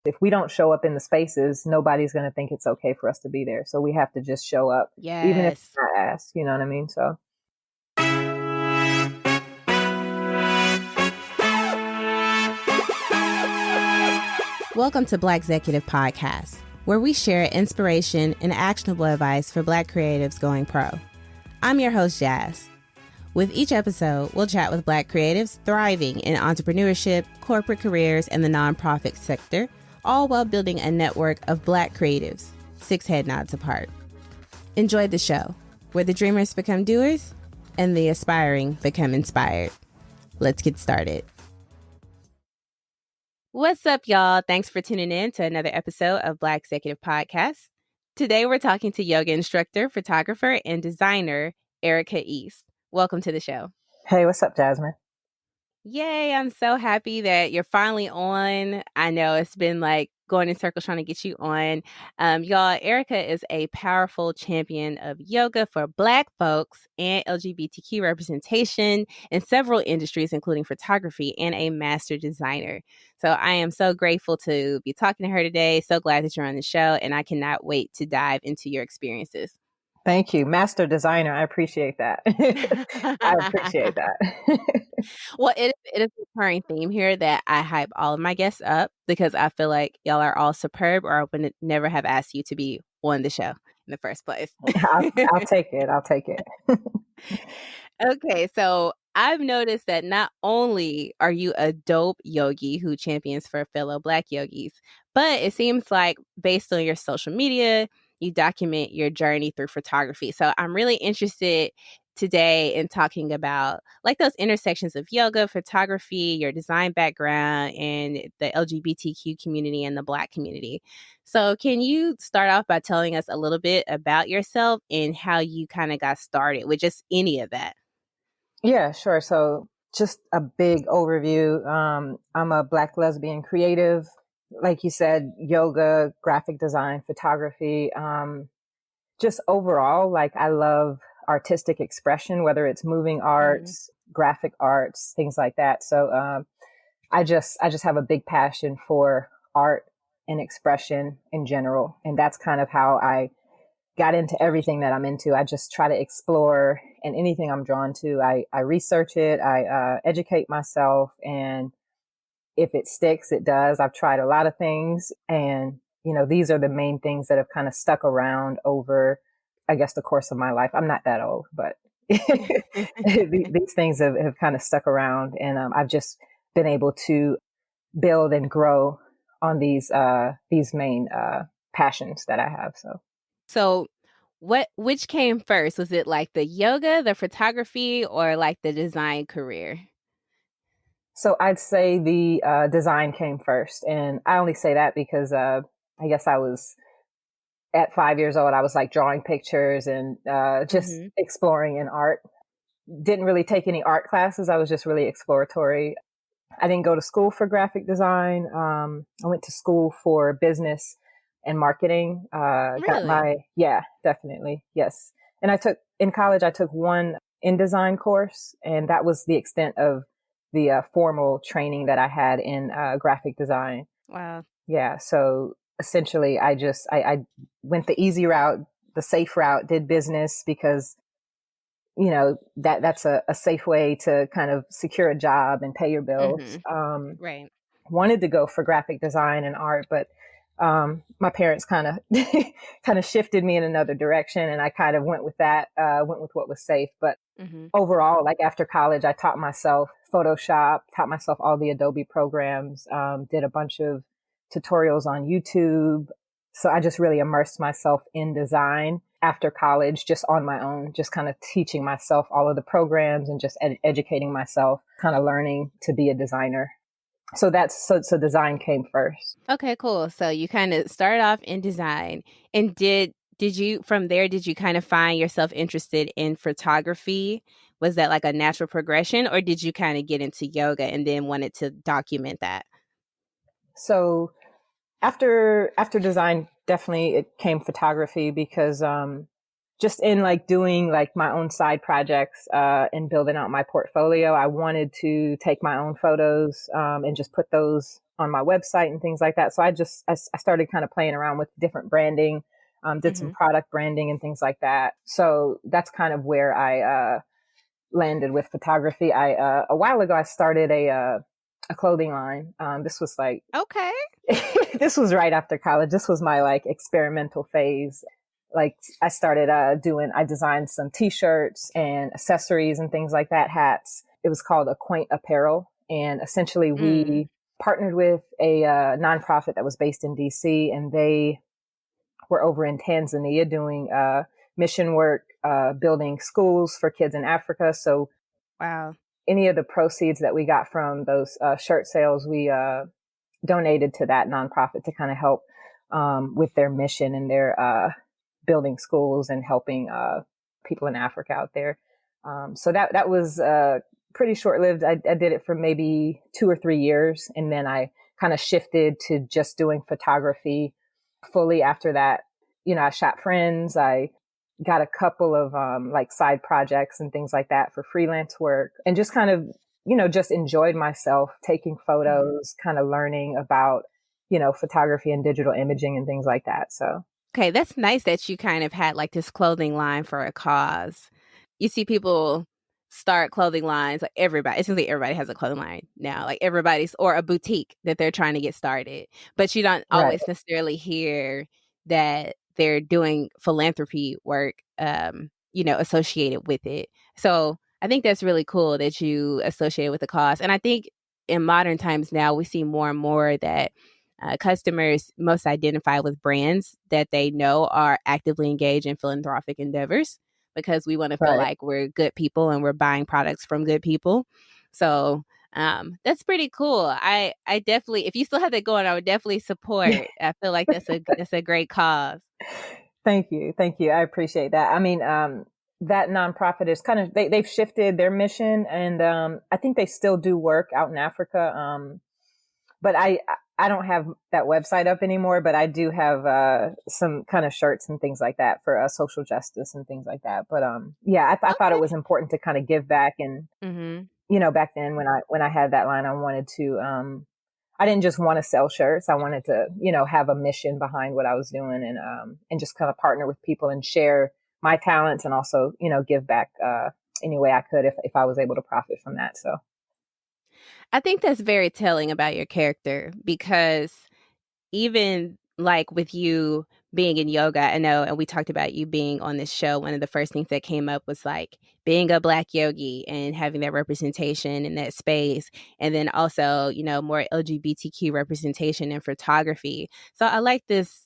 If we don't show up in the spaces, nobody's going to think it's okay for us to be there. So we have to just show up, even if it's Yes. not asked, you know what I mean? So. Welcome to Blackxecutive Podcast, where we share inspiration and actionable advice for Black creatives going pro. I'm your host, Jazz. With each episode, we'll chat with Black creatives thriving in entrepreneurship, corporate careers, and the nonprofit sector, all while building a network of Black creatives, 6 head nods apart. Enjoy the show, where the dreamers become doers and the aspiring become inspired. Let's get started. What's up, y'all? Thanks for tuning in to another episode of Blackxecutive Podcast. Today, we're talking to yoga instructor, photographer, and designer Ericka East. Welcome to the show. Hey, what's up, Jasmine? Yay, I'm so happy that you're finally on. I know it's been like going in circles trying to get you on. Y'all, Ericka is a powerful champion of yoga for Black folks and LGBTQ representation in several industries, including photography, and a master designer. So I am so grateful to be talking to her today. So glad that you're on the show, and I cannot wait to dive into your experiences. Thank you. Master designer. I appreciate that. I appreciate that. Well, it is a recurring theme here that I hype all of my guests up because I feel like y'all are all superb, or I would never have asked you to be on the show in the first place. I'll take it. I'll take it. Okay, so I've noticed that not only are you a dope yogi who champions for fellow Black yogis, but it seems like based on your social media, you document your journey through photography. So I'm really interested today in talking about like those intersections of yoga, photography, your design background, and the LGBTQ community and the Black community. So can you start off by telling us a little bit about yourself and how you kind of got started with just any of that? Yeah, sure. So just a big overview. I'm a Black lesbian creative. Like you said, yoga, graphic design, photography. Just overall, like I love artistic expression, whether it's moving arts, graphic arts, things like that. So I just have a big passion for art and expression in general. And that's kind of how I got into everything that I'm into. I just try to explore, and anything I'm drawn to, I research it, I educate myself, and if it sticks, it does. I've tried a lot of things, and you know, these are the main things that have kind of stuck around over, I guess, the course of my life. I'm not that old, but these things have kind of stuck around, and I've just been able to build and grow on these main passions that I have. So which came first? Was it like the yoga, the photography, or like the design career? So I'd say the design came first. And I only say that because I guess I was at 5 years old, I was like drawing pictures and just exploring in art. Didn't really take any art classes. I was just really exploratory. I didn't go to school for graphic design. I went to school for business and marketing. Really? Yeah, definitely. Yes. And in college, I took one InDesign course, and that was the extent of the formal training that I had in graphic design. Wow. Yeah. So essentially I went the easy route, the safe route, did business because, you know, that's a safe way to kind of secure a job and pay your bills. Right. Wanted to go for graphic design and art, but my parents kind of shifted me in another direction, and I kind of went with that, went with what was safe. But overall, like after college, I taught myself Photoshop, taught myself all the Adobe programs, did a bunch of tutorials on YouTube. So I just really immersed myself in design after college, just on my own, just kind of teaching myself all of the programs and just educating myself, kind of learning to be a designer. So so design came first. Okay, cool. So you kind of started off in design, and did you from there, did you kind of find yourself interested in photography? Was that like a natural progression, or did you kind of get into yoga and then wanted to document that? So after design, definitely it came photography because just in like doing like my own side projects and building out my portfolio, I wanted to take my own photos and just put those on my website and things like that. So I started kind of playing around with different branding, did some product branding and things like that. So that's kind of where I landed with photography. A while ago I started a clothing line. This was like Okay. this was right after college. This was my like experimental phase. Like I designed some t-shirts and accessories and things like that, hats. It was called Acquaint Apparel. And essentially we partnered with a nonprofit that was based in DC, and they were over in Tanzania doing mission work, building schools for kids in Africa. So Wow. any of the proceeds that we got from those shirt sales, we donated to that nonprofit to kind of help with their mission and their building schools and helping people in Africa out there. So that was pretty short lived. I did it for maybe 2 or 3 years, and then I kind of shifted to just doing photography fully after that. You know, I shot friends. I got a couple of like side projects and things like that for freelance work, and just kind of, you know, just enjoyed myself taking photos, kind of learning about, you know, photography and digital imaging and things like that. So. Okay, that's nice that you kind of had like this clothing line for a cause. You see people start clothing lines, like everybody, it seems like everybody has a clothing line now, like everybody's, or a boutique that they're trying to get started. But you don't Right. always necessarily hear that they're doing philanthropy work, you know, associated with it. So I think that's really cool that you associate with the cause. And I think in modern times now, we see more and more that customers most identify with brands that they know are actively engaged in philanthropic endeavors, because we want to feel Right. like we're good people and we're buying products from good people. So that's pretty cool. I definitely, if you still have that going, I would definitely support. I feel like that's a great cause. Thank you. Thank you. I appreciate that. I mean, that nonprofit is kind of, they've shifted their mission, and I think they still do work out in Africa. But I don't have that website up anymore, but I do have some kind of shirts and things like that for social justice and things like that. But yeah, I thought it was important to kind of give back, and you know, back then when I had that line, I wanted to I didn't just want to sell shirts. I wanted to, you know, have a mission behind what I was doing, and just kind of partner with people and share my talents, and also, you know, give back any way I could if I was able to profit from that. So. I think that's very telling about your character, because even like with you being in yoga, I know, and we talked about you being on this show, one of the first things that came up was like being a Black yogi and having that representation in that space. And then also, you know, more LGBTQ representation in photography. So I like this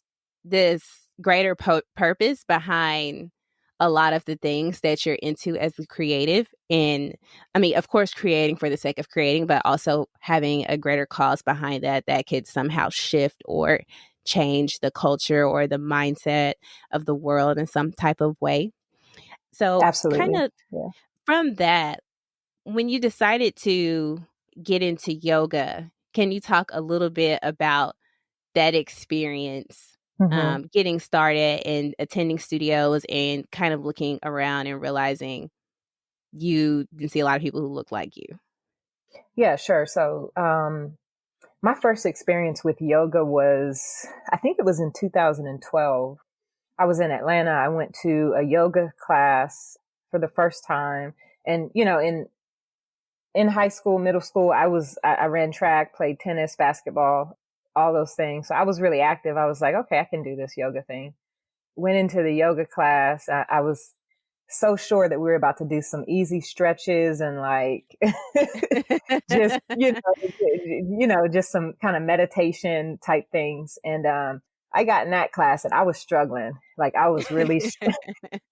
greater purpose behind a lot of the things that you're into as a creative. And I mean, of course, creating for the sake of creating, but also having a greater cause behind that could somehow shift or change the culture or the mindset of the world in some type of way. So kind Absolutely. of Yeah. from that, when you decided to get into yoga, can you talk a little bit about that experience, Hmm. getting started and attending studios and kind of looking around and realizing you didn't see a lot of people who look like you? Yeah, sure. So, my first experience with yoga was, I think it was in 2012. I was in Atlanta. I went to a yoga class for the first time. And, you know, in high school, middle school, I ran track, played tennis, basketball, all those things. So I was really active. I was like, okay, I can do this yoga thing. Went into the yoga class. I was so sure that we were about to do some easy stretches and like just, you know, just some kind of meditation type things. And I got in that class and I was struggling. Like I was really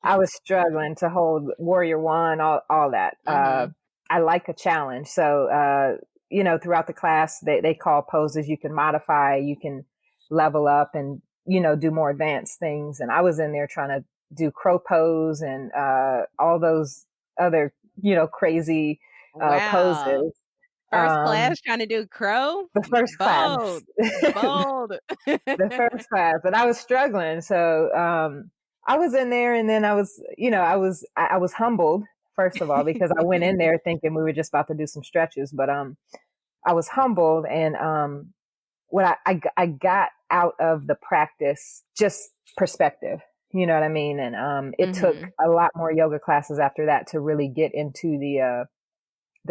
I was struggling to hold Warrior One, all that. Mhm. I like a challenge. So, you know, throughout the class, they call poses you can modify, you can level up and, you know, do more advanced things. And I was in there trying to do crow pose and all those other, you know, crazy Wow. poses. First Um, class trying to do crow? the first class, Bold. the Bold. first class, but I was struggling. So, I was in there and then I was, you know, I was humbled, first of all, because I went in there thinking we were just about to do some stretches, but, I was humbled and, what I got out of the practice, just perspective. You know what I mean? And it took a lot more yoga classes after that to really get into the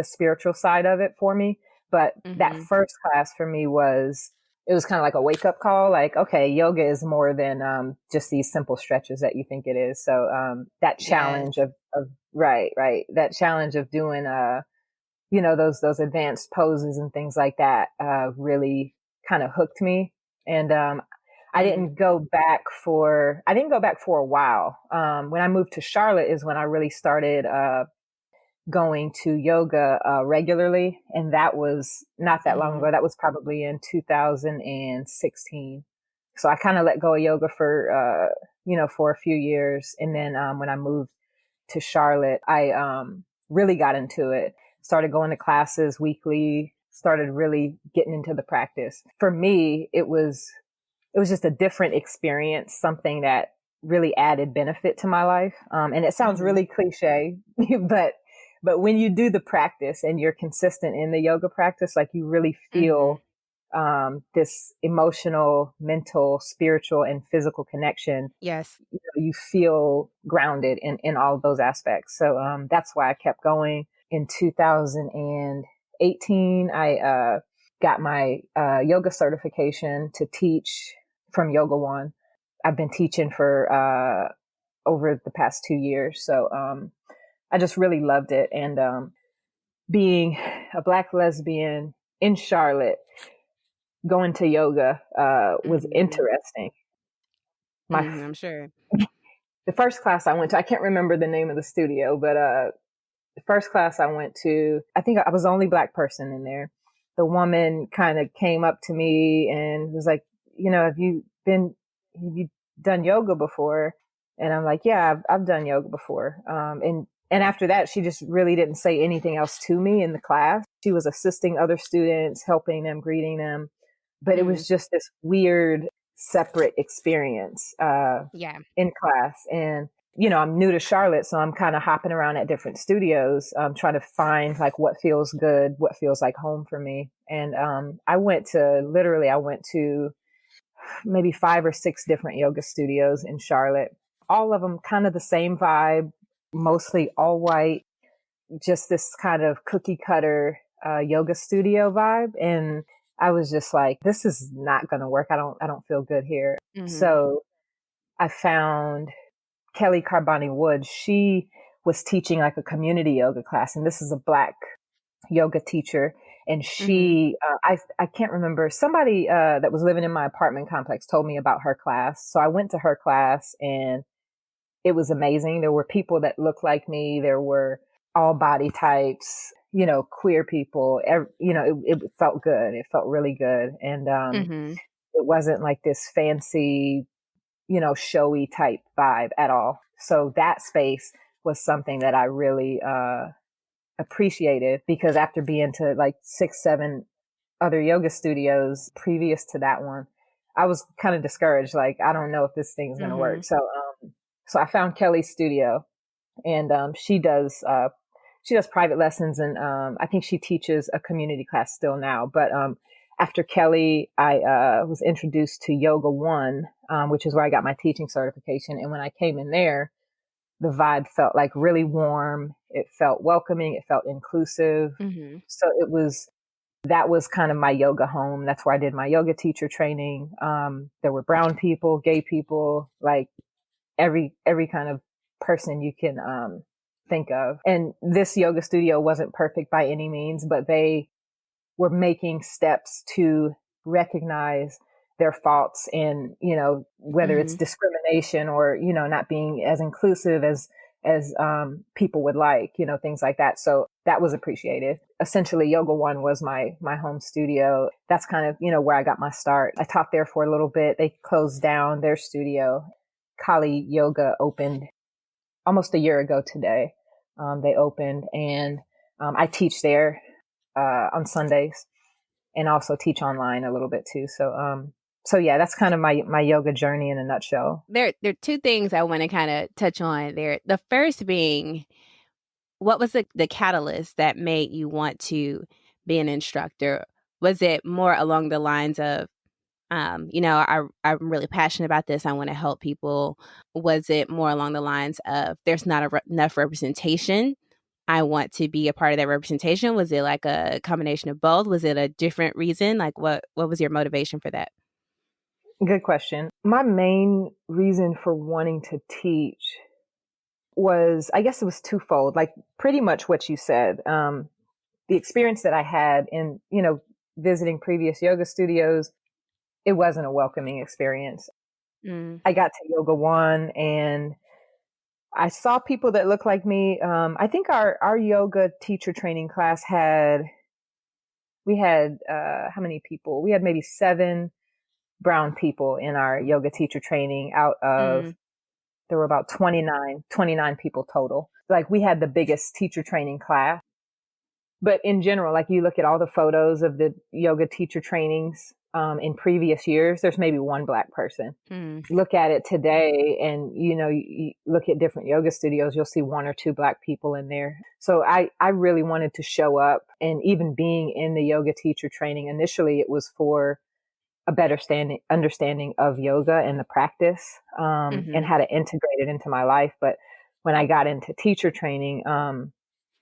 spiritual side of it for me. But that first class for me it was kind of like a wake up call. Like, okay, yoga is more than just these simple stretches that you think it is. So that challenge of right, that challenge of doing those advanced poses and things like that really kind of hooked me. And I didn't go back for a while. When I moved to Charlotte is when I really started going to yoga regularly, and that was not that long ago. That was probably in 2016. So I kind of let go of yoga for for a few years, and then when I moved to Charlotte, I really got into it. Started going to classes weekly. Started really getting into the practice. For me, it was just a different experience, something that really added benefit to my life. And it sounds really cliche, but when you do the practice and you're consistent in the yoga practice, like you really feel this emotional, mental, spiritual, and physical connection. Yes. You feel grounded in all of those aspects. So that's why I kept going. In 2018, I got my yoga certification to teach from Yoga One. I've been teaching for over the past 2 years. So I just really loved it. And being a Black lesbian in Charlotte, going to yoga was interesting. I'm sure. The first class I went to, I can't remember the name of the studio, but the first class I went to, I think I was the only Black person in there. The woman kind of came up to me and was like, have you done yoga before? And I'm like, yeah, I've done yoga before. And after that, she just really didn't say anything else to me in the class. She was assisting other students, helping them, greeting them. But it was just this weird, separate experience in class. And, I'm new to Charlotte, so I'm kind of hopping around at different studios, trying to find like what feels good, what feels like home for me. And I went to maybe 5 or 6 different yoga studios in Charlotte. All of them kind of the same vibe, mostly all white, just this kind of cookie cutter yoga studio vibe. And I was just like, this is not going to work. I don't feel good here. So I found Kelly Carboni Woods. She was teaching like a community yoga class, and this is a Black yoga teacher. And she, I can't remember, somebody that was living in my apartment complex told me about her class. So I went to her class and it was amazing. There were people that looked like me. There were all body types, queer people. It felt good. It felt really good. And it wasn't like this fancy, showy type vibe at all. So that space was something that I really appreciated, because after being to like 6, 7 other yoga studios previous to that one, I was kind of discouraged. Like, I don't know if this thing's going to work. So I found Kelly's studio, and she does private lessons, and I think she teaches a community class still now. But after Kelly, I was introduced to Yoga One, which is where I got my teaching certification. And when I came in there, the vibe felt like really warm. It felt welcoming. It felt inclusive. So that was kind of my yoga home. That's where I did my yoga teacher training. There were brown people, gay people, like every kind of person you can think of. And this yoga studio wasn't perfect by any means, but they were making steps to recognize their faults, and whether it's discrimination or not being as inclusive as people would like, things like that. So that was appreciated. Essentially, Yoga One was my home studio. That's kind of where I got my start. I taught there for a little bit. They closed down their studio. Kali Yoga opened almost a year ago today. They opened, and I teach there on Sundays, and also teach online a little bit too. So yeah, that's kind of my yoga journey in a nutshell. There are 2 things I want to kind of touch on there. The first being, what was the catalyst that made you want to be an instructor? Was it more along the lines of, I'm really passionate about this, I want to help people? Was it more along the lines of there's not enough representation, I want to be a part of that representation? Was it like a combination of both? Was it a different reason? Like what was your motivation for that? Good question. My main reason for wanting to teach was, I guess it was twofold, like pretty much what you said. The experience that I had in, visiting previous yoga studios, it wasn't a welcoming experience. Mm, I got to Yoga One and I saw people that looked like me. I think our yoga teacher training class we had, how many people? We had maybe 7 brown people in our yoga teacher training out of, mm, there were about 29 people total. Like we had the biggest teacher training class. But in general, like you look at all the photos of the yoga teacher trainings in previous years, there's maybe one Black person. mm, Look at it today and, you look at different yoga studios, you'll see 1 or 2 Black people in there. So I really wanted to show up, and even being in the yoga teacher training, initially it was for a better understanding of yoga and the practice, and mhm, how to integrate it into my life. But when I got into teacher training,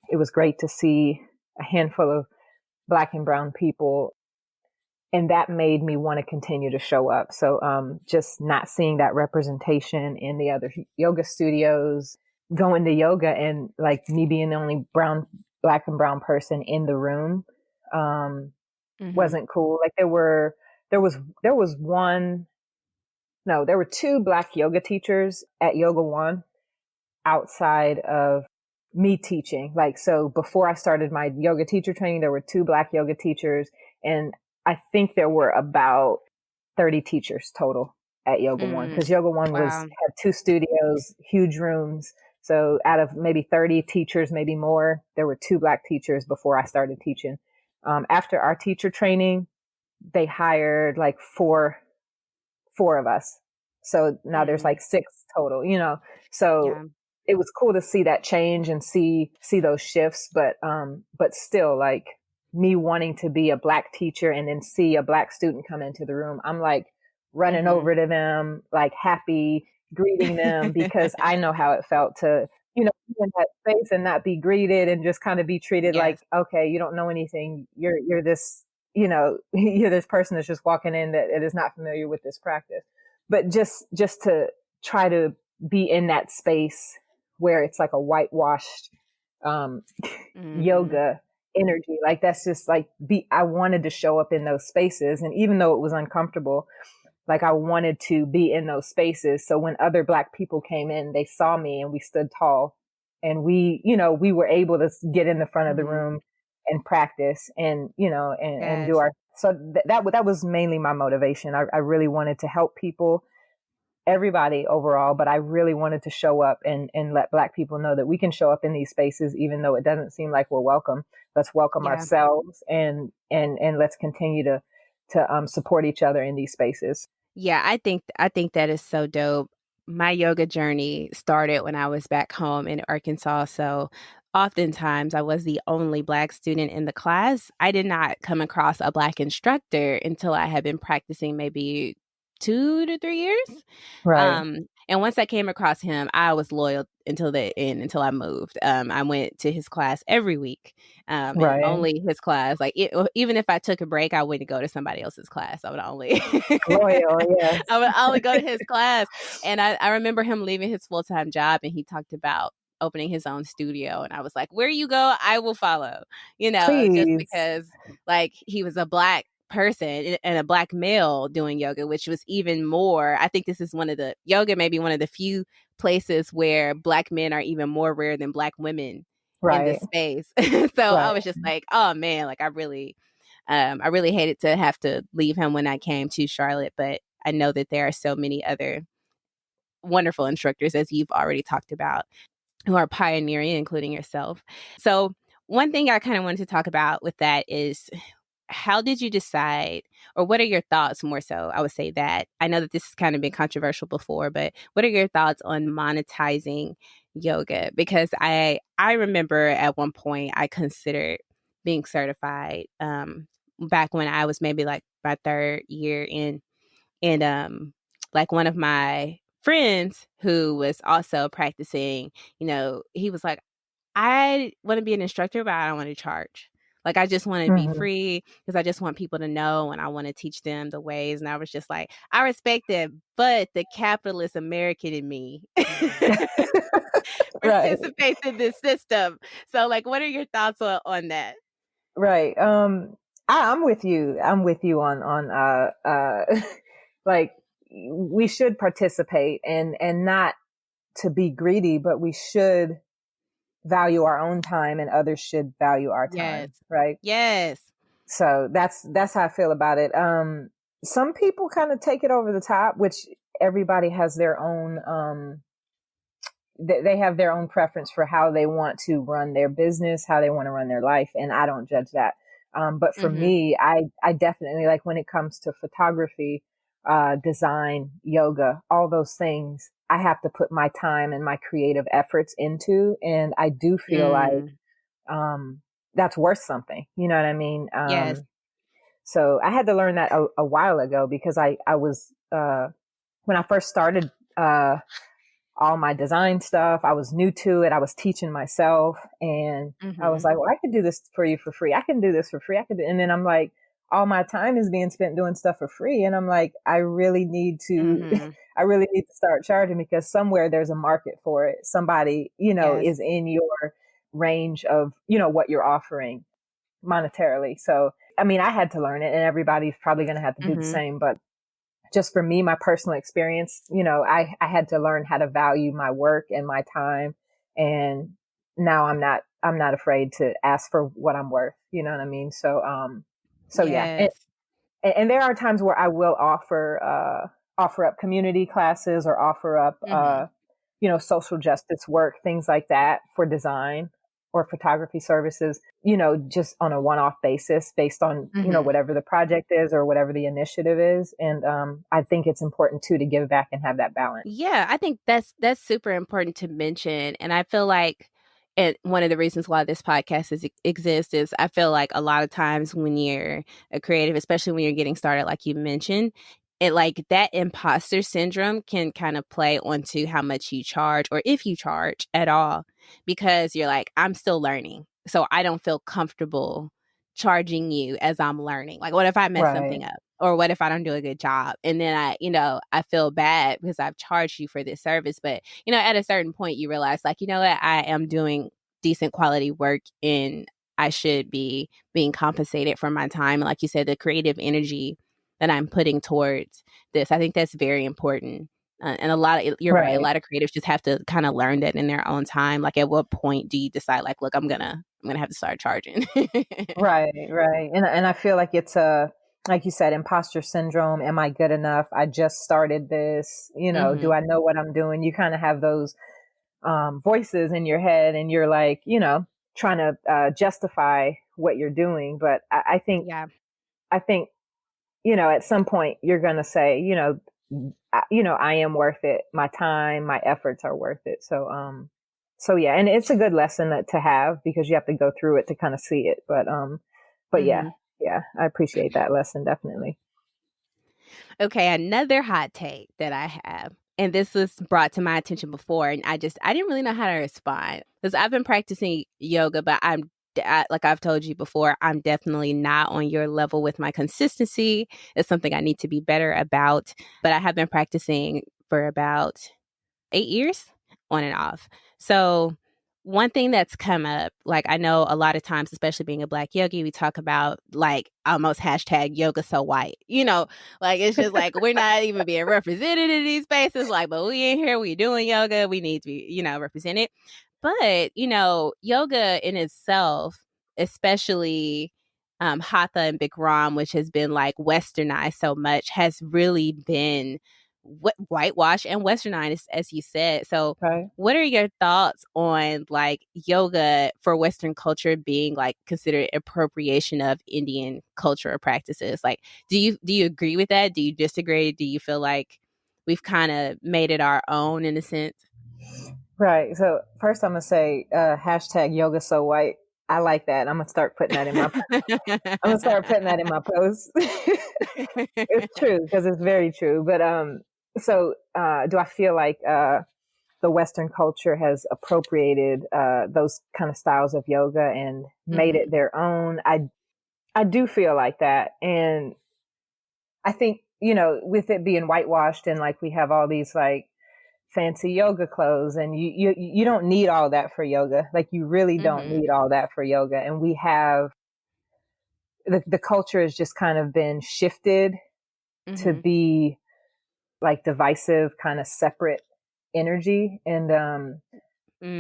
it was great to see a handful of Black and brown people, and that made me want to continue to show up. So just not seeing that representation in the other yoga studios, going to yoga and like me being the only Black and brown person in the room, um, mhm, wasn't cool. Like there was one, no, there were 2 Black yoga teachers at Yoga One outside of me teaching. Like, so before I started my yoga teacher training, there were 2 Black yoga teachers, and I think there were about 30 teachers total at Yoga One, mm. because Yoga One Wow. had 2 studios, huge rooms. So out of maybe 30 teachers, maybe more, there were 2 Black teachers before I started teaching. After our teacher training, they hired like four of us. So now there's Mm, like 6 total. So yeah. it was cool to see that change and see those shifts, but still, like, me wanting to be a Black teacher and then see a Black student come into the room, I'm like running Mhm. over to them, like happy, greeting them, because I know how it felt to, be in that space and not be greeted and just kind of be treated Yes. like, okay, you don't know anything. You're this, you're this person that's just walking in that it is not familiar with this practice. But just to try to be in that space where it's like a whitewashed um, Mhm. yoga energy. Like that's just like I wanted to show up in those spaces, and even though it was uncomfortable, like I wanted to be in those spaces. So when other Black people came in, they saw me and we stood tall, and we were able to get in the front of the Mhm. room and practice, and and do Yes. our. So that was mainly my motivation. I really wanted to help people, everybody overall, but I really wanted to show up and let Black people know that we can show up in these spaces even though it doesn't seem like we're welcome. Let's welcome Yeah. ourselves, and let's continue to support each other in these spaces. Yeah, I think that is so dope. My yoga journey started when I was back home in Arkansas, so oftentimes I was the only Black student in the class. I did not come across a Black instructor until I had been practicing maybe 2 to 3 years. Right, And once I came across him, I was loyal until the end, until I moved. I went to his class every week, and right. only his class. Like even if I took a break, I wouldn't go to somebody else's class. I would only, Loyal, yes. I would only go to his class. And I remember him leaving his full time job, and he talked about opening his own studio. And I was like, "Where you go, I will follow." Just Please. because like he was a Black person and a Black male doing yoga, which was even more. I think this is yoga may be one of the few places where Black men are even more rare than Black women in this Right, space. So I right. was just like, oh man, like I really hated to have to leave him when I came to Charlotte, but I know that there are so many other wonderful instructors, as you've already talked about, who are pioneering, including yourself. So one thing I kind of wanted to talk about with that is, how did you decide, or what are your thoughts more so? I would say that I know that this has kind of been controversial before, but what are your thoughts on monetizing yoga? Because I remember at one point I considered being certified. back when I was maybe like my third year in. And like one of my friends who was also practicing, he was like, I want to be an instructor, but I don't want to charge. Like, I just want to be Hmm. free because I just want people to know and I want to teach them the ways. And I was just like, I respect it, but the capitalist American in me Right. participates in this system. So, like, what are your thoughts on that? Right. I'm with you. I'm with you on like we should participate and not to be greedy, but we should value our own time and others should value our Yes. time. Right. Yes. So that's how I feel about it. Some people kind of take it over the top, which everybody has their own, they have their own preference for how they want to run their business, how they want to run their life. And I don't judge that. But for Mhm. me, I definitely like when it comes to photography, design, yoga, all those things, I have to put my time and my creative efforts into. And I do feel like, Mm. that's worth something. You know what I mean? Yes. So I had to learn that a while ago because I was, when I first started, all my design stuff. I was new to it. I was teaching myself and I was Mhm. like, well, I could do this for you for free. I can do this for free. And then I'm like, all my time is being spent doing stuff for free. And I'm like, I really need to, Mhm. I really need to start charging because somewhere there's a market for it. Somebody, Yes. is in your range of, what you're offering monetarily. So, I mean, I had to learn it and everybody's probably going to have to do the Mhm. same, but just for me, my personal experience, I had to learn how to value my work and my time. And now I'm not afraid to ask for what I'm worth. You know what I mean? So yeah. And, Yes. and there are times where I will offer up community classes or offer up, Mhm. social justice work, things like that for design or photography services, just on a one off basis based on, Mhm. whatever the project is or whatever the initiative is. And I think it's important too to give back and have that balance. Yeah, I think that's super important to mention, and I feel like and one of the reasons why this podcast exists is I feel like a lot of times when you're a creative, especially when you're getting started, like you mentioned, it like that imposter syndrome can kind of play onto how much you charge or if you charge at all, because you're like, I'm still learning, so I don't feel comfortable charging you as I'm learning. Like, what if I mess Right. something up? Or what if I don't do a good job? And then I feel bad because I've charged you for this service. But, at a certain point, you realize, like, you know what? I am doing decent quality work and I should be being compensated for my time. Like you said, the creative energy that I'm putting towards this, I think that's very important. And you're right, a Right. lot of creatives just have to kind of learn that in their own time. Like, at what point do you decide, like, look, I'm gonna have to start charging? Right. Right. And I feel like it's like you said, imposter syndrome. Am I good enough? I just started this, do Hmm. I know what I'm doing? You kind of have those voices in your head and you're like, trying to justify what you're doing. But Yeah. I think, at some point you're going to say, I am worth it. My time, my efforts are worth it. So yeah, and it's a good lesson to have because you have to go through it to kind of see it. But yeah, Hmm. yeah, I appreciate that lesson definitely. Okay, another hot take that I have, and this was brought to my attention before, and I didn't really know how to respond because I've been practicing yoga, but like I've told you before, I'm definitely not on your level with my consistency. It's something I need to be better about, but I have been practicing for about 8 years on and off. So one thing that's come up, like I know a lot of times, especially being a Black yogi, we talk about like almost hashtag yoga so white. Like it's just like we're not even being represented in these spaces. Like, but we in here, we doing yoga, we need to be, represented. But, yoga in itself, especially hatha and Bikram, which has been like westernized so much, has really been whitewash and westernized, as you said. So, Right. what are your thoughts on like yoga for Western culture being like considered appropriation of Indian cultural practices? Like, do you agree with that? Do you disagree? Do you feel like we've kind of made it our own in a sense? Right. So first I'm gonna say hashtag yoga so white. I like that. I'm gonna start putting that in my. I'm gonna start putting that in my posts. It's true because it's very true. But so do I feel like the Western culture has appropriated those kind of styles of yoga and made it their own? I do feel like that, and I think, you know, with it being whitewashed and like we have all these like fancy yoga clothes, and you don't need all that for yoga. Like you really don't need all that for yoga. And we have the culture has just kind of been shifted to be like divisive, kind of separate energy. And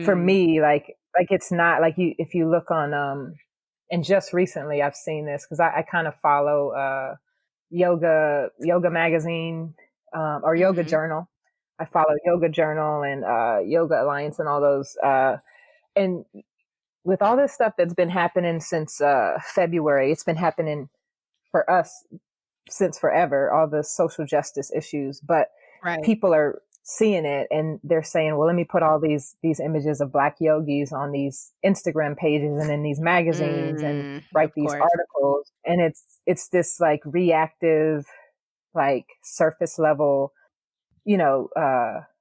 for me, like it's not like you if you look on and just recently I've seen this because I kind of follow yoga magazine or yoga journal. I follow yoga journal and yoga alliance and all those and with all this stuff that's been happening since February, it's been happening for us since forever, all the social justice issues, but people are seeing it and they're saying, well, let me put all these images of Black yogis on these Instagram pages and in these magazines and write these articles. And it's this like reactive, like surface level, you know,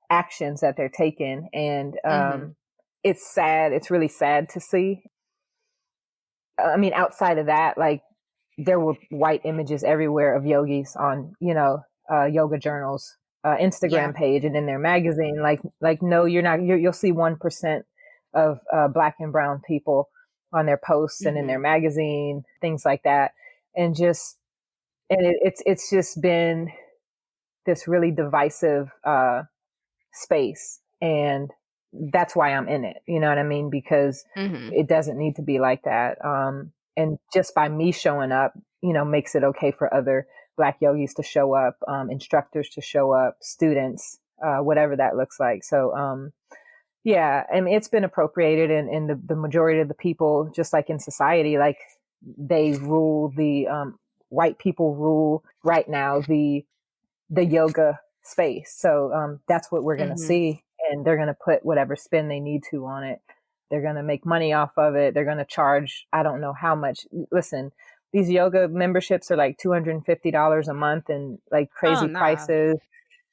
actions that they're taking. And it's sad. It's really sad to see. I mean, outside of that, like there were white images everywhere of yogis on, you know, yoga journals, Instagram page and in their magazine. Like, no, you're not, you'll see 1% of Black and brown people on their posts and in their magazine, things like that. And it's just been this really divisive space. And that's why I'm in it. You know what I mean? Because it doesn't need to be like that. And just by me showing up, you know, makes it okay for other Black yogis to show up, instructors to show up, students, whatever that looks like. So, yeah, I mean, it's been appropriated and the majority of the people, just like in society, like they rule white people rule right now, the yoga space. So, that's what we're going to see. And they're going to put whatever spin they need to on it. They're going to make money off of it. They're going to charge, I don't know how much. Listen, these yoga memberships are like $250 a month and like crazy prices.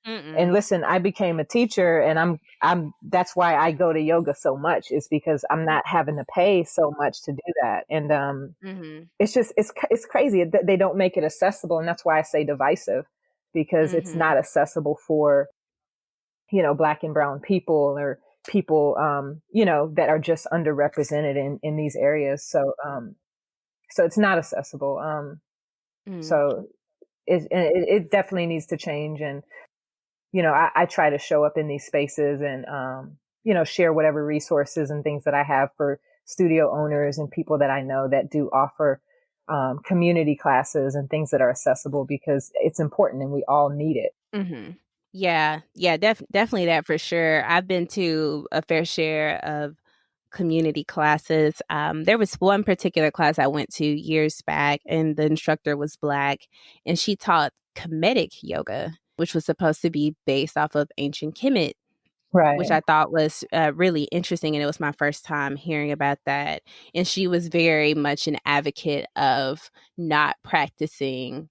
And listen, I became a teacher and that's why I go to yoga so much, is because I'm not having to pay so much to do that. And it's just, it's crazy that they don't make it accessible. And that's why I say divisive, because it's not accessible for, you know, Black and brown people or people, you know, that are just underrepresented in these areas. So, so it's not accessible. So it definitely needs to change. And, you know, I try to show up in these spaces and, you know, share whatever resources and things that I have for studio owners and people that I know that do offer community classes and things that are accessible, because it's important and we all need it. Yeah, definitely that for sure. I've been to a fair share of community classes. There was one particular class I went to years back, and the instructor was Black, and she taught Kemetic yoga, which was supposed to be based off of ancient Kemet, which I thought was really interesting. And it was my first time hearing about that. And she was very much an advocate of not practicing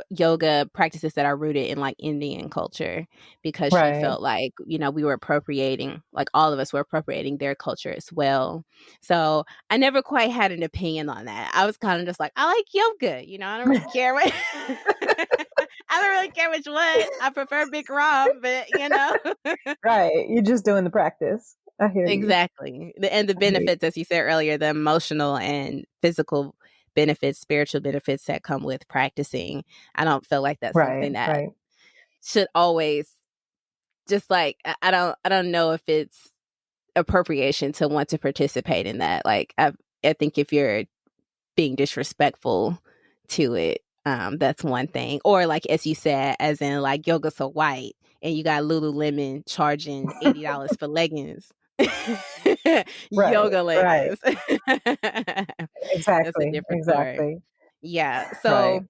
yoga practices that are rooted in like Indian culture, because she felt like, you know, we were appropriating, like all of us were appropriating their culture as well. So I never quite had an opinion on that. I was kind of just like, I like yoga, you know, I don't really care what I don't really care which one. I prefer Bikram, but you know. You're just doing the practice. I hear you. Exactly. And the benefits, as you said earlier, the emotional and physical benefits, spiritual benefits that come with practicing. I don't feel like that's something that should always just like, I don't know if it's appropriation to want to participate in that. Like, I think if you're being disrespectful to it, that's one thing. Or like, as you said, as in like yoga so white and you got Lululemon charging $80 for leggings. Yoga leggings. Exactly. That's a different story. Yeah. So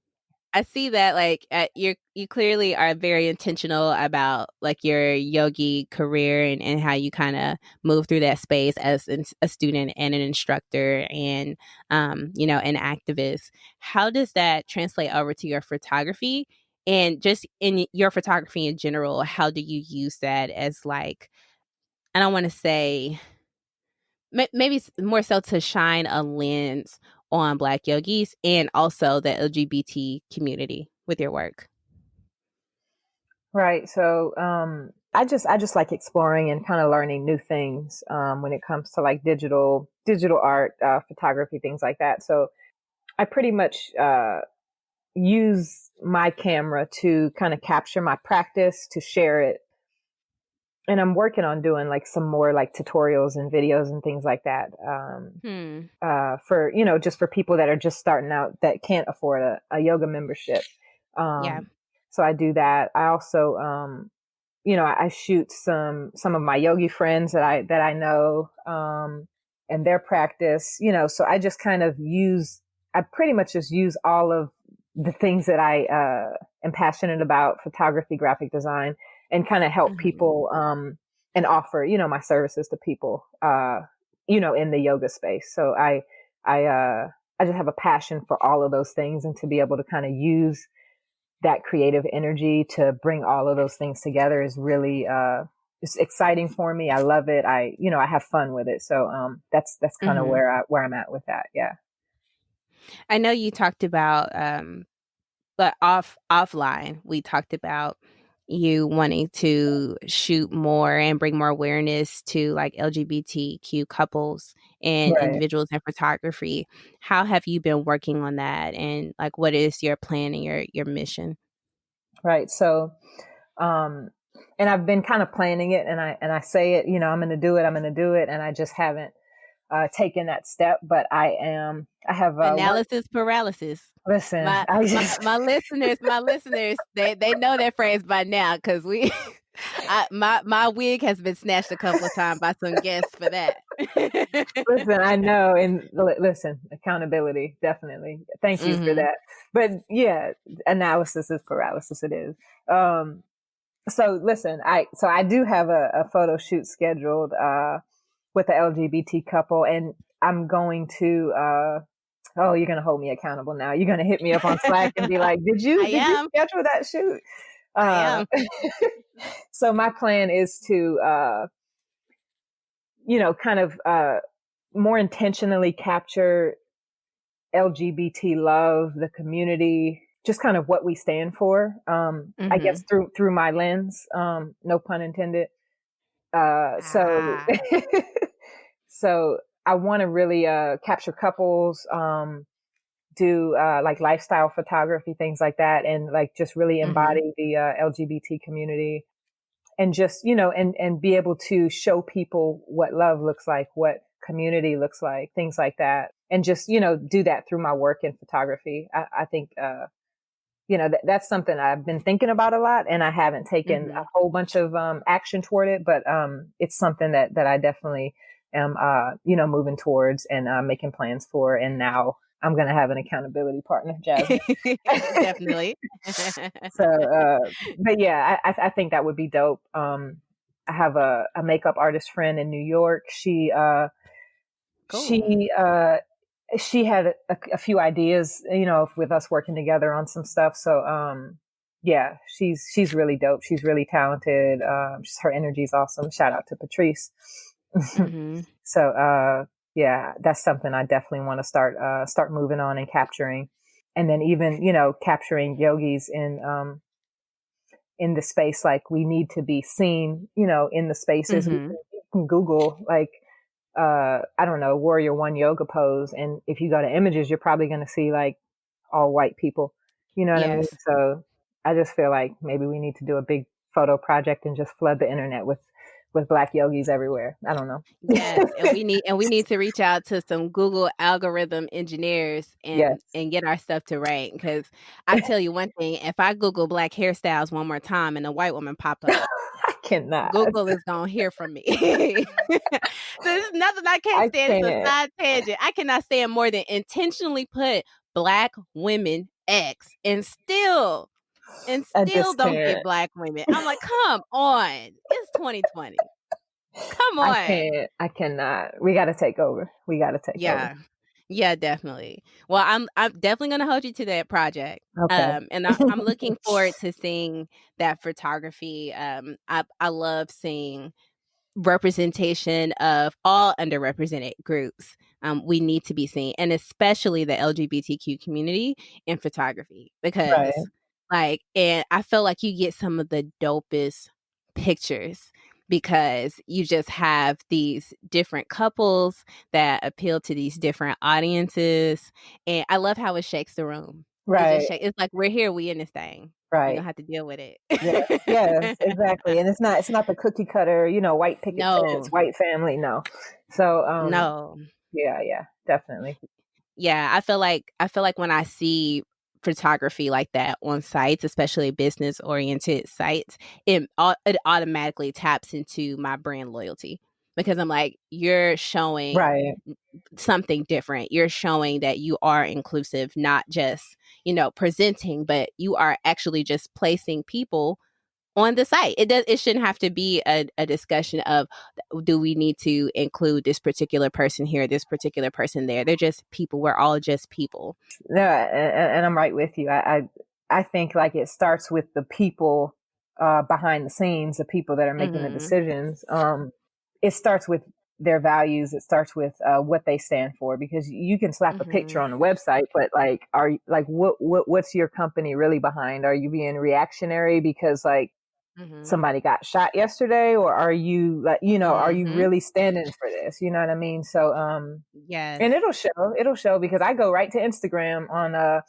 I see that like you clearly are very intentional about like your yogi career and how you kind of move through that space as a student and an instructor and an activist. How does that translate over to your photography and just in your photography in general? How do you use that as like, I don't want to say maybe more so to shine a lens on Black yogis and also the LGBT community with your work? Right. So, I just like exploring and kind of learning new things, when it comes to like digital art, photography, things like that. So I pretty much, use my camera to kind of capture my practice, to share it. And I'm working on doing like some more like tutorials and videos and things like that. Hmm. For, just for people that are just starting out that can't afford a yoga membership. Yeah. So I do that. I also, I shoot some of my yogi friends that I know, and their practice, so I just kind of I pretty much just use all of the things that I, am passionate about, photography, graphic design, and kind of help Mhm. people, and offer, my services to people, in the yoga space. So I, I just have a passion for all of those things, and to be able to kind of use that creative energy to bring all of those things together is really, it's exciting for me. I love it. I have fun with it. So, that's kind of Mhm. where I'm at with that. Yeah. I know you talked about but offline we talked about you wanting to shoot more and bring more awareness to like LGBTQ couples and Right. individuals in photography. How have you been working on that and like what is your plan and your mission? Right. So, um, and I've been kind of planning it, and I say it, I'm going to do it. I'm going to do it. And I just haven't, taken that step, but I have, worked. Analysis paralysis. Listen, My I my just, my listeners, they know that phrase by now because we my wig has been snatched a couple of times by some guests for that. listen, I know. And listen, accountability, definitely. Thank you for Mhm. that. But yeah, analysis is paralysis. It is. Um, so listen, I do have a photo shoot scheduled, with the LGBT couple, and I'm going to, oh, you're going to hold me accountable now. You're going to hit me up on Slack and be like, I did you am. schedule that shoot? I Uh, am. so my plan is to, kind of, more intentionally capture LGBT love, the community, just kind of what we stand for. I guess Mhm. through my lens, no pun intended. So, Ah. so I want to really, capture couples, do, like lifestyle photography, things like that, and like just really Mhm. embody the, LGBT community, and just, and be able to show people what love looks like, what community looks like, things like that. And just, do that through my work in photography. I think, that's something I've been thinking about a lot, and I haven't taken a Mhm. whole bunch of, action toward it, but, it's something that I definitely am, moving towards, and, making plans for. And now I'm going to have an accountability partner, Jasmine. Definitely. So, but yeah, I think that would be dope. I have a makeup artist friend in New York. Cool. She, she had a few ideas, with us working together on some stuff. So, yeah, she's really dope. She's really talented. Just her energy is awesome. Shout out to Patrice. Mhm. So, yeah, that's something I definitely want to start moving on and capturing. And then even, capturing yogis in the space. Like, we need to be seen, in the spaces. Mhm. You can Google, like, I don't know, warrior one yoga pose. And if you go to images, you're probably going to see like all white people. You know what I mean? Yes. So I just feel like maybe we need to do a big photo project and just flood the internet with Black yogis everywhere. I don't know. Yes, and we need to reach out to some Google algorithm engineers Yes. and get our stuff to rank. Because I tell you one thing, if I Google black hairstyles one more time and a white woman pop up, I cannot. Google is gonna hear from me. There's nothing I can't I stand. It's a can't. side tangent. I cannot stand more than intentionally put black women X and still don't get disappear. Black women. I'm like, come on. It's 2020. Come on. I cannot. We got to take over. We got to take over. Yeah. Yeah, definitely. Well, I'm definitely gonna hold you to that project. Okay. And I'm looking forward to seeing that photography. I love seeing representation of all underrepresented groups. We need to be seen, and especially the LGBTQ community in photography, Right. because and I feel like you get some of the dopest pictures because you just have these different couples that appeal to these different audiences, and I love how it shakes the room. It just Right. it's like, we're here, we in this thing. You're Right. gonna have to deal with Yeah. Yes, it. exactly. And it's not the cookie cutter, white picket fence, No, white family. No. So, no. yeah, definitely. Yeah, I feel like when I see photography like that on sites, especially business oriented sites, it automatically taps into my brand loyalty, because I'm like, you're showing Right. something different. You're showing that you are inclusive, not just, presenting, but you are actually just placing people on the site. It shouldn't have to be a discussion of, do we need to include this particular person here, this particular person there. They're just people. We're all just people. No, and I'm right with you. I think like it starts with the people behind the scenes, the people that are making the Mhm. decisions. It starts with their values. It starts with what they stand for, because you can slap a picture Mhm. on the website, but like, what's your company really behind? Are you being reactionary because like Mhm. somebody got shot yesterday, or are you like, are you Mhm. really standing for this? You know what I mean? So, Yes. and it'll show because I go right to Instagram on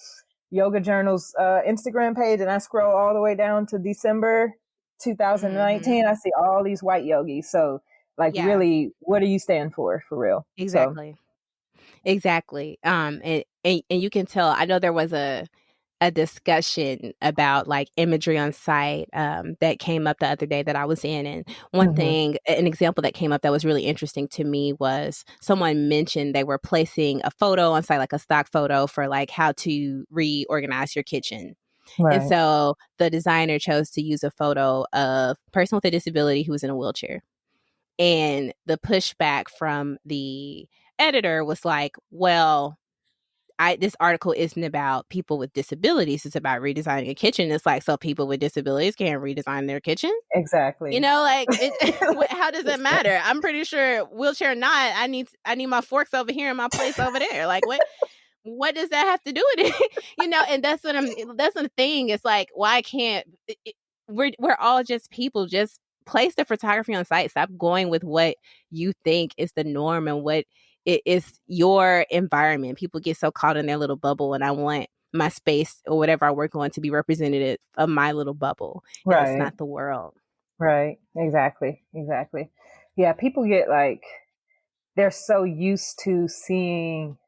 Yoga Journal's Instagram page, and I scroll all the way down to December Mhm. 2019. I see all these white yogis. So, like, Yeah. really, what do you stand for real? So, Exactly. Exactly. And you can tell. I know there was a discussion about like imagery on site that came up the other day that I was in. And one hmm thing, an example that came up that was really interesting to me was someone mentioned they were placing a photo on site, like a stock photo for like how to reorganize your kitchen. And right, so the designer chose to use a photo of a person with a disability who was in a wheelchair. And the pushback from the editor was like, well, this article isn't about people with disabilities. It's about redesigning a kitchen. It's like, so people with disabilities can't redesign their kitchen? exactly. Like it. How does it matter? I'm pretty sure wheelchair not. I need my forks over here and my plates over there. Like what does that have to do with it? And that's the thing. It's like, why can't we're all just people. Just place the photography on site. Stop going with what you think is the norm and what it is your environment. People get so caught in their little bubble, and I want my space or whatever I work on to be representative of my little bubble, and it's Right, not the world. right, exactly. Yeah, people get like, they're so used to seeing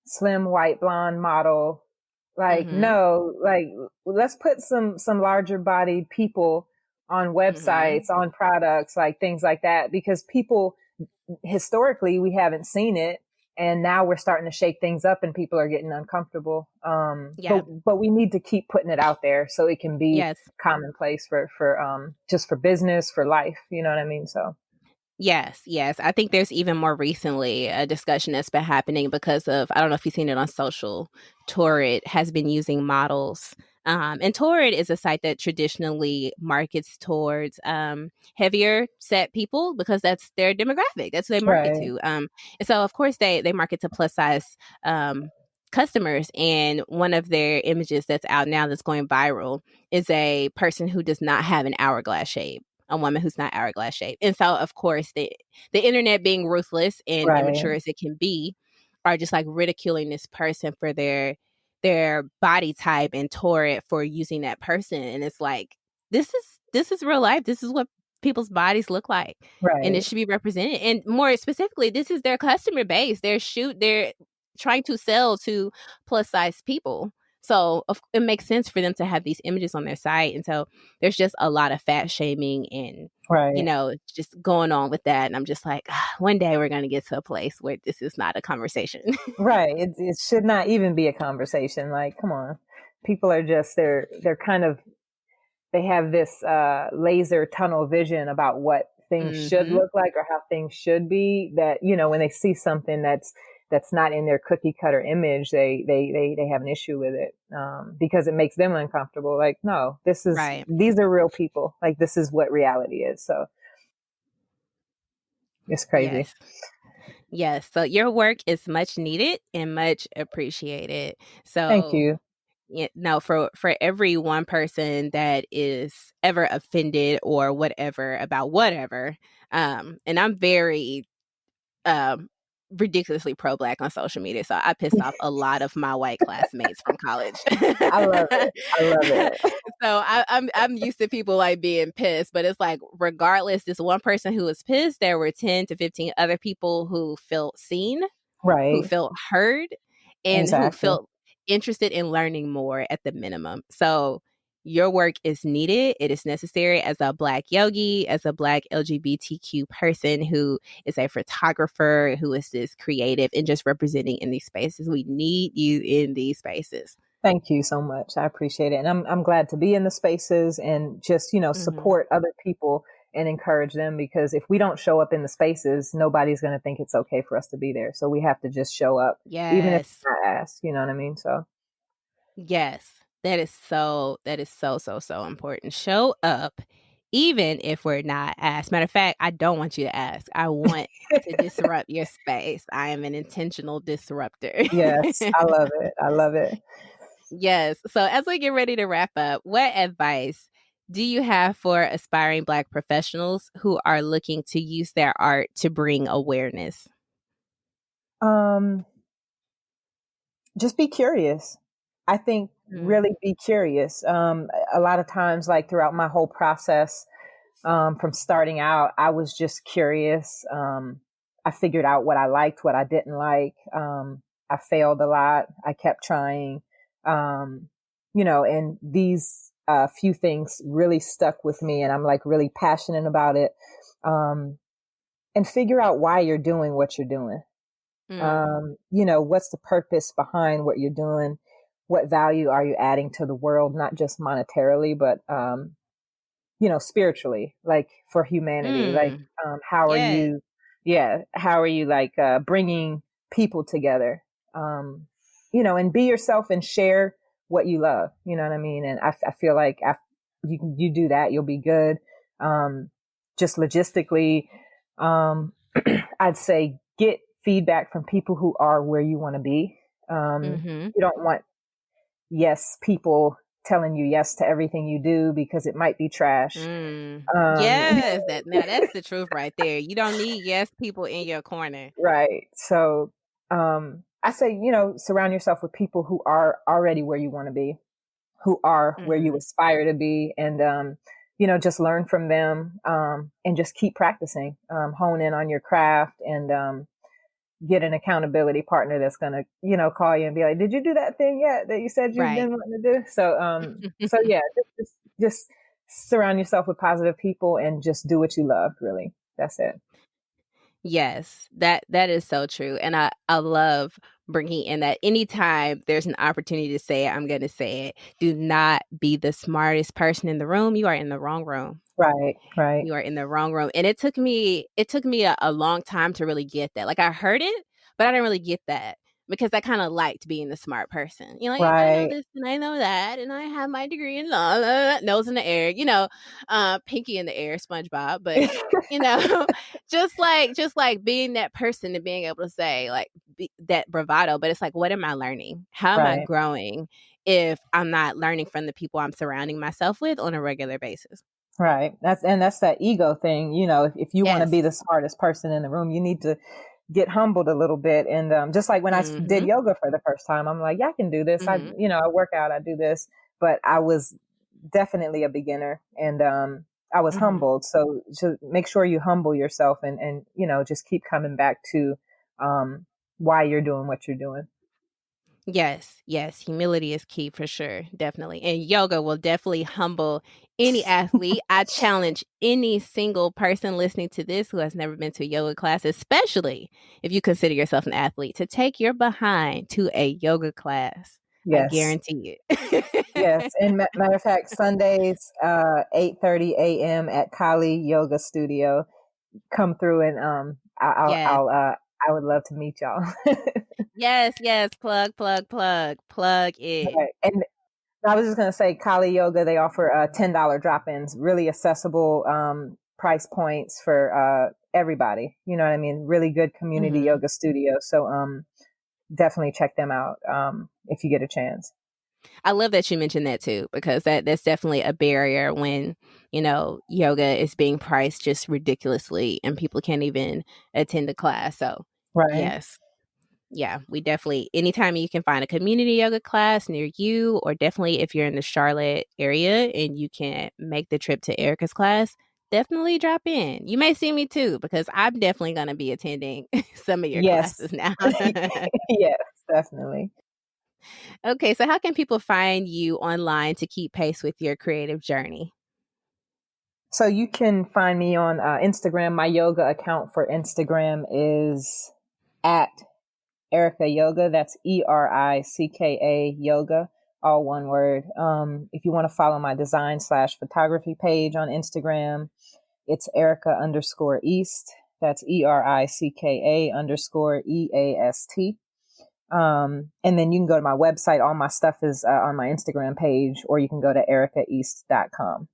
slim white blonde model. Like, Mhm. no, like, let's put some larger bodied people on Mhm. websites, on products, like things like that, because people, historically, we haven't seen it, and now we're starting to shake things up and people are getting uncomfortable. Yeah. But we need to keep putting it out there so it can be Yes. commonplace for just for business, for life, you know what I mean? So, Yes, yes. I think there's even more recently a discussion that's been happening because of, I don't know if you've seen it on social. Torrid has been using models. And Torrid is a site that traditionally markets towards heavier set people because that's their demographic. That's who they market right, to. And so, of course, they market to plus size customers. And one of their images that's out now that's going viral is a person who does not have an hourglass shape, a woman who's not hourglass shaped. And so, of course, the internet, being ruthless and right, immature as it can be, are just like ridiculing this person for their body type and tore it for using that person. And it's like, this is real life. This is what people's bodies look like. And it right, should be represented. And more specifically, this is their customer base. They're trying to sell to plus size people. So it makes sense for them to have these images on their site. And so there's just a lot of fat shaming and, Right. just going on with that. And I'm just like, one day we're going to get to a place where this is not a conversation. Right. It should not even be a conversation. Like, come on. People are just, they're kind of, they have this laser tunnel vision about what things should Mm-hmm. look like or how things should be, that, when they see something that's not in their cookie cutter image, they have an issue with it, because it makes them uncomfortable. Like, no, Right. these are real people. Like, this is what reality is. So it's crazy. Yes. Yes. So your work is much needed and much appreciated. Thank So you. no, for every one person that is ever offended or whatever about whatever, and I'm very um ridiculously pro-black on social media, so I pissed off a lot of my white classmates from college. I love it. I love it. So I'm used to people like being pissed, but it's like regardless, this one person who was pissed, there were 10 to 15 other people who felt seen, who Right. felt heard, and who Exactly. felt interested in learning more at the minimum. So your work is needed. It is necessary as a Black yogi, as a Black LGBTQ person who is a photographer, who is this creative and just representing in these spaces. We need you in these spaces. Thank you so much. I appreciate it. And I'm glad to be in the spaces and just, Mm-hmm. support other people and encourage them, because if we don't show up in the spaces, nobody's going to think it's okay for us to be there. So we have to just show up, even if Yes. not asked, you know what I mean? So Yes. That is so, so, so important. Show up even if we're not asked. Matter of fact, I don't want you to ask. I want to disrupt your space. I am an intentional disruptor. yes, I love it. I love it. Yes. So as we get ready to wrap up, what advice do you have for aspiring Black professionals who are looking to use their art to bring awareness? Um, just be curious. I think Mm. really be curious. A lot of times, like throughout my whole process, from starting out, I was just curious. I figured out what I liked, what I didn't like. I failed a lot. I kept trying, and these few things really stuck with me, and I'm like really passionate about it. And figure out why you're doing what you're doing. Mm. What's the purpose behind what you're doing? What value are you adding to the world? Not just monetarily, but spiritually, like for humanity. Like, Mm. how are Yes. you? Yeah, how are you like bringing people together? And be yourself and share what you love. You know what I mean? And I feel like you do that, you'll be good. Just logistically, um, I'd say get feedback from people who are where you want to be. Mm-hmm. You don't want yes people telling you yes to everything you do, because it might be trash. Mm. Um, Yes, that's the truth right there. You don't need yes people in your corner. right. So I say, surround yourself with people who are already where you want to be, who are where you Mm-hmm. aspire to be, and just learn from them, and just keep practicing, hone in on your craft, and get an accountability partner that's gonna, call you and be like, "Did you do that thing yet that you said you've Right. been wanting to do?" So yeah, just surround yourself with positive people and just do what you love. Really, that's it. Yes, that is so true, and I love bringing in that anytime there's an opportunity to say it, I'm going to say it. Do not be the smartest person in the room. You are in the wrong room. Right, right, You are in the wrong room. And it took me a long time to really get that. Like I heard it, but I didn't really get that because I kind of liked being the smart person. You know, like, I know right. this and I know that, and I have my degree in law, nose in the air, pinky in the air, SpongeBob. But just like being that person and being able to say like that bravado. But it's like, what am I learning? How am I Right, growing if I'm not learning from the people I'm surrounding myself with on a regular basis? right. That's that ego thing. If you want to be Yes. the smartest person in the room, you need to get humbled a little bit. And just like when I did Mhm. yoga for the first time, I'm like, yeah, I can do this. Mhm. I work out, I do this, but I was definitely a beginner, and I was Mhm. humbled. So just make sure you humble yourself, and just keep coming back to um, why you're doing what you're doing. Yes, yes, humility is key for sure, definitely. And yoga will definitely humble any athlete. I challenge any single person listening to this who has never been to a yoga class, especially if you consider yourself an athlete, to take your behind to a yoga class. I Yes. guarantee Yes. it. And matter of fact, Sundays, 8:30 a.m. at Kali Yoga Studio. Come through and Yes. I would love to meet y'all. Yes, yes. Plug, plug, plug. Plug it. Right. And I was just gonna say, Kali Yoga, they offer $10 drop-ins, really accessible price points for everybody. You know what I mean? Really good community Mhm. yoga studio. So definitely check them out if you get a chance. I love that you mentioned that too, because that's definitely a barrier when, yoga is being priced just ridiculously and people can't even attend a class. So, Right. yes. Yeah, we definitely anytime you can find a community yoga class near you, or definitely if you're in the Charlotte area and you can make the trip to Erica's class, definitely drop in. You may see me too, because I'm definitely going to be attending some of your Yes. classes now. Yes, definitely. Okay, so how can people find you online to keep pace with your creative journey? So you can find me on Instagram. My yoga account for Instagram is at Ericka Yoga. That's Ericka Yoga, all one word. If you want to follow my design/photography page on Instagram, it's Ericka_East. That's Ericka_EAST. And then you can go to my website. All my stuff is on my Instagram page, or you can go to erickaeast.com.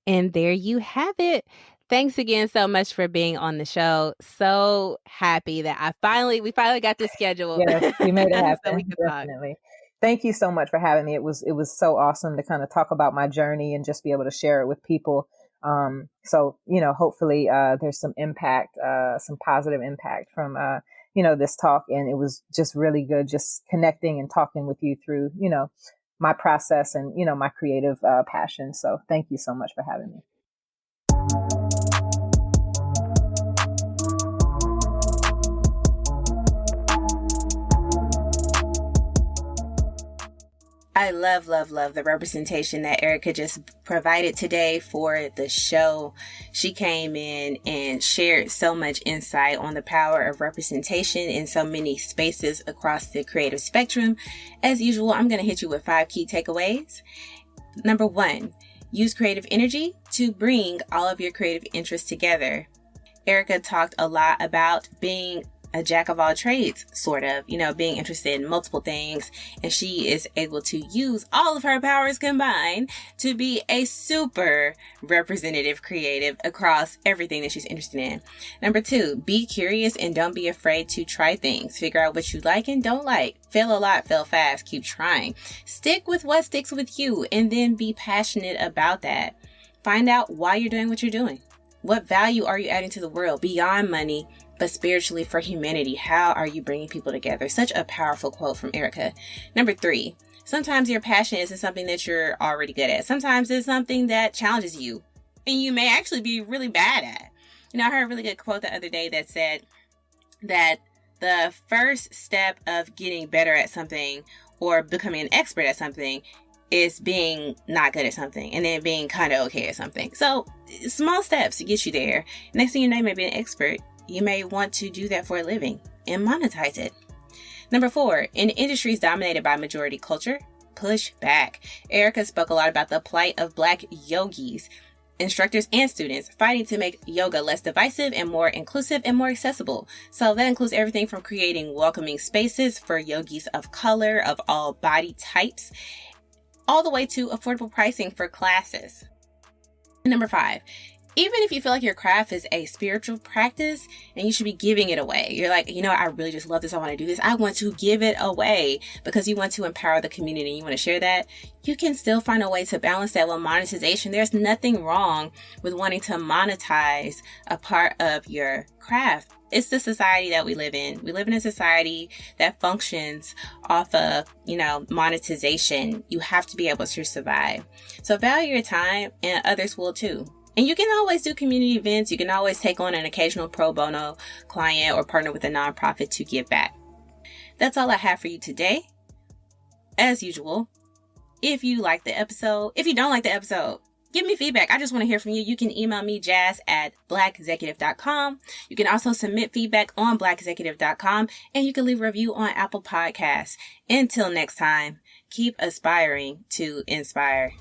And there you have it. Thanks again so much for being on the show. So happy that we finally got this scheduled Yes, we made it so we happen. could talk. Definitely. Thank you so much for having me. It was so awesome to kind of talk about my journey and just be able to share it with people. So hopefully there's some impact, some positive impact from this talk. And it was just really good, just connecting and talking with you through my process and my creative passion. So thank you so much for having me. I love, love, love the representation that Ericka just provided today for the show. She came in and shared so much insight on the power of representation in so many spaces across the creative spectrum. As usual, I'm going to hit you with 5 key takeaways. Number 1, use creative energy to bring all of your creative interests together. Ericka talked a lot about being a jack of all trades, sort of, being interested in multiple things. And she is able to use all of her powers combined to be a super representative creative across everything that she's interested in. Number 2, be curious and don't be afraid to try things. Figure out what you like and don't like. Fail a lot, fail fast, keep trying. Stick with what sticks with you and then be passionate about that. Find out why you're doing what you're doing. What value are you adding to the world beyond money, but spiritually for humanity? How are you bringing people together? Such a powerful quote from Ericka. Number 3, sometimes your passion isn't something that you're already good at. Sometimes it's something that challenges you and you may actually be really bad at. I heard a really good quote the other day that said that the first step of getting better at something or becoming an expert at something is being not good at something and then being kind of okay at something. So small steps to get you there. Next thing you know, you may be an expert. You may want to do that for a living and monetize it. Number 4, in industries dominated by majority culture, push back. Ericka spoke a lot about the plight of Black yogis, instructors and students fighting to make yoga less divisive and more inclusive and more accessible. So that includes everything from creating welcoming spaces for yogis of color, of all body types, all the way to affordable pricing for classes. Number 5, even if you feel like your craft is a spiritual practice and you should be giving it away, you're like, I really just love this. I want to do this. I want to give it away because you want to empower the community and you want to share that. You can still find a way to balance that with monetization. There's nothing wrong with wanting to monetize a part of your craft. It's the society that we live in. We live in a society that functions off of, monetization. You have to be able to survive. So value your time and others will too. And you can always do community events. You can always take on an occasional pro bono client or partner with a nonprofit to give back. That's all I have for you today. As usual, if you like the episode, if you don't like the episode, give me feedback. I just want to hear from you. You can email me, jazz@blackxecutive.com. You can also submit feedback on blackxecutive.com, and you can leave a review on Apple Podcasts. Until next time, keep aspiring to inspire.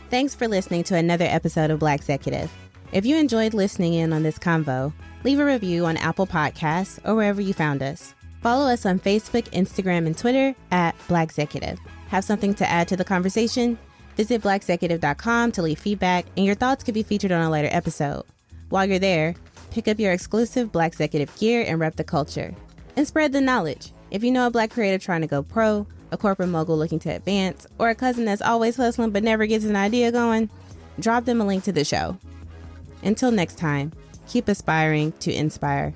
Thanks for listening to another episode of Blackxecutive. If you enjoyed listening in on this convo, leave a review on Apple Podcasts or wherever you found us. Follow us on Facebook, Instagram, and Twitter @Blackxecutive. Have something to add to the conversation? Visit blackxecutive.com to leave feedback, and your thoughts could be featured on a later episode. While you're there, pick up your exclusive Blackxecutive gear and rep the culture. And spread the knowledge. If you know a Black creative trying to go pro, a corporate mogul looking to advance, or a cousin that's always hustling but never gets an idea going, drop them a link to the show. Until next time, keep aspiring to inspire.